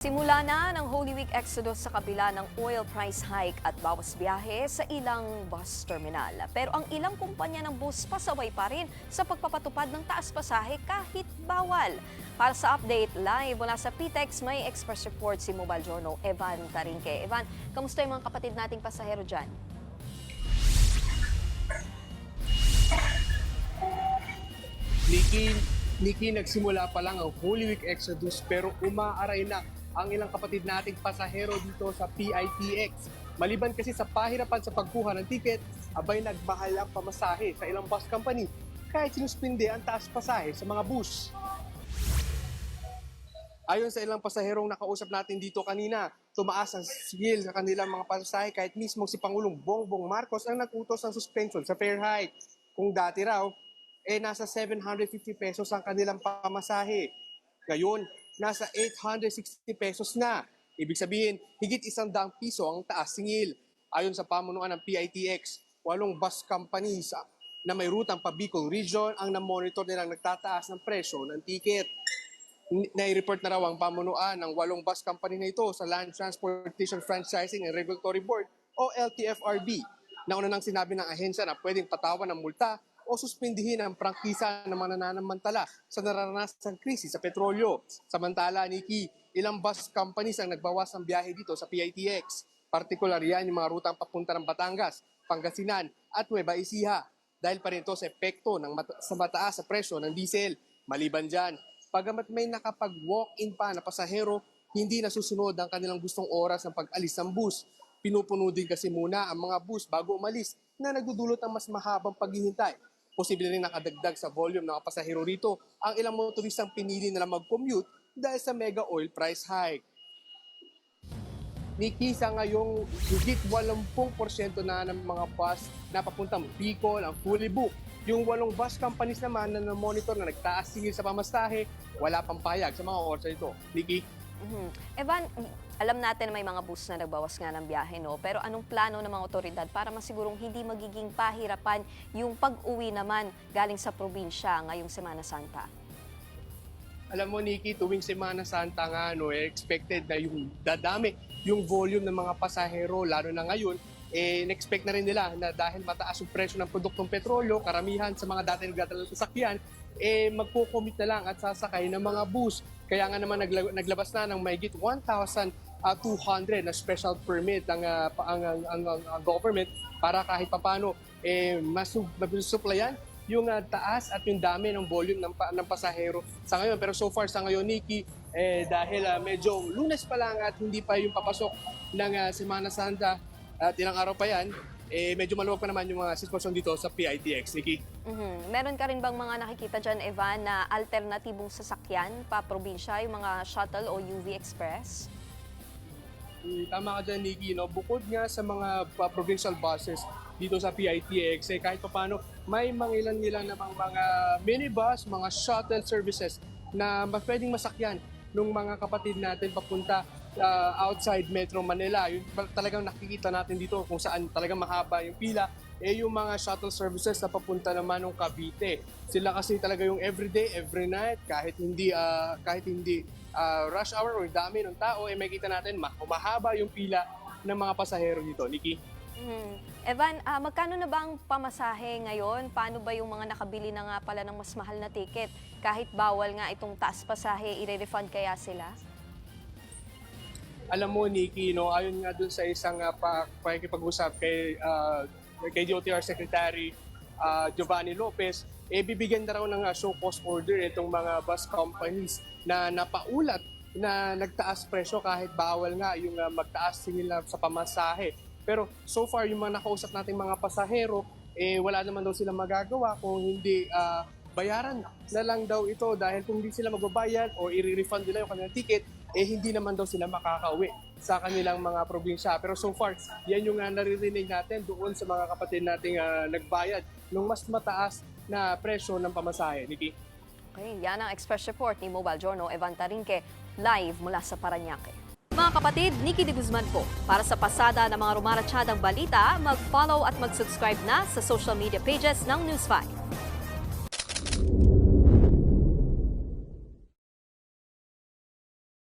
Simula na ng Holy Week Exodus sa kabila ng oil price hike at bawas biyahe sa ilang bus terminal. Pero ang ilang kumpanya ng bus pasaway pa rin sa pagpapatupad ng taas pasahe kahit bawal. Para sa update live mula sa PTEX, may express report si Mobile Journal Evan Tarinque. Evan, kamusta yung mga kapatid nating pasahero dyan? Nikki, nagsimula pa lang ang Holy Week Exodus pero umaaray na ang ilang kapatid nating pasahero dito sa PITX. Maliban kasi sa pahirapan sa pagkuha ng ticket, abay nagmahal ang pamasahe sa ilang bus company kahit sinuspinde ang taas pasahe sa mga bus. Ayon sa ilang pasaherong nakausap natin dito kanina, tumaas ang sigil sa kanilang mga pasahe kahit mismo si Pangulong Bongbong Marcos ang nag-utos ng suspension sa fare hike. Kung dati raw, nasa 750 pesos ang kanilang pamasahe. Ngayon, nasa 860 pesos na. Ibig sabihin, higit 100 piso ang taas singil. Ayon sa pamunuan ng PITX, 8 bus companies na may rutang pa Bicol Region ang na-monitor nilang nagtataas ng presyo ng ticket. Nai-report na raw ang pamunuan ng 8 bus company na ito sa Land Transportation Franchising and Regulatory Board o LTFRB. Nauna nang sinabi ng ahensya na pwedeng patawan ng multa o suspindihin ang prangkisa ng mga nananamantala sa naranasang krisis sa petrolyo. Samantala, Nikki, ilang bus companies ang nagbawas ng biyahe dito sa PITX. Partikular yan yung mga rutang papunta ng Batangas, Pangasinan at Nueva Ecija. Dahil pa rin ito sa epekto sa mataas sa presyo ng diesel. Maliban dyan, pagamat may nakapag-walk-in pa na pasahero, hindi nasusunod ang kanilang gustong oras ng pag-alis ng bus. Pinupuno din kasi muna ang mga bus bago umalis na nagdudulot ng mas mahabang paghihintay. Posible rin nakadagdag sa volume ng pasahero rito ang ilang motoristang pinili na mag-commute dahil sa mega oil price hike. Nikki, sa ngayong higit 80% na ng mga bus na papuntang Bicol ang fully booked. Yung 8 bus companies naman na monitor na nagtaas singil sa pamasahe, wala pang payag sa mga oras ito. Nikki? Evan, alam natin na may mga bus na nagbawas nga ng biyahe, no? Pero anong plano ng mga otoridad para masigurong hindi magiging pahirapan yung pag-uwi naman galing sa probinsya ngayong Semana Santa? Alam mo, Nikki, tuwing Semana Santa nga, expected na yung dadami yung volume ng mga pasahero, lalo na ngayon, na-expect na rin nila na dahil mataas yung presyo ng produktong petrolyo, karamihan sa mga dati nagdadala ng sasakyan, magko-commit na lang at sasakay ng mga bus. Kaya nga naman naglabas na ng mahigit 1,200 na special permit ang government para kahit papano masuplayan yung taas at yung dami ng volume ng pasahero sa ngayon. Pero so far sa ngayon, Nikki, dahil medyo Lunes pa lang at hindi pa yung papasok ng Semana Santa at ilang araw pa yan, medyo maluwag pa naman yung mga sitwasyon dito sa PITX, Nikki. Meron ka rin bang mga nakikita dyan, Evan, na alternatibong sasakyan pa probinsya, yung mga shuttle o UV Express? Tama ka dyan, Nikki. No? Bukod nga sa mga provincial buses dito sa PITX, kahit paano may mangilan-ngilan namang mga minibus, mga shuttle services na pwedeng masakyan ng mga kapatid natin papunta outside Metro Manila. Yung talagang nakikita natin dito kung saan talagang mahaba yung pila, yung mga shuttle services na papunta naman ng Cavite. Sila kasi talaga yung everyday, every night, kahit hindi rush hour or dami ng tao, makita natin mahaba yung pila ng mga pasahero dito. Nikki? Evan, magkano na ba ang pamasahe ngayon? Paano ba yung mga nakabili na nga pala ng mas mahal na ticket? Kahit bawal nga itong taas pasahe, i-refund kaya sila? Alam mo, Nikki, ayon nga dun sa isang pakikipag-usap kay DOTR Secretary Giovanni Lopez, bibigyan na raw ng show cause order itong mga bus companies na napaulat na nagtaas presyo kahit bawal nga yung magtaas singil sa pamasahe. Pero so far, yung mga nakausap nating mga pasahero, wala naman daw sila magagawa kung hindi bayaran na lang daw ito dahil kung hindi sila magbabayad o i-refund nila yung kanilang ticket, hindi naman daw sila makakauwi sa kanilang mga probinsya. Pero so far, yan yung naririnig natin doon sa mga kapatid nating nagbayad ng mas mataas na presyo ng pamasahe. Nikki? Okay, yan ang Express Report ni Mobile Journal Evan Tarinque, live mula sa Parañaque. Mga kapatid, Nikki de Guzman po. Para sa pasada ng mga rumaratsyadang balita, mag-follow at mag-subscribe na sa social media pages ng News 5.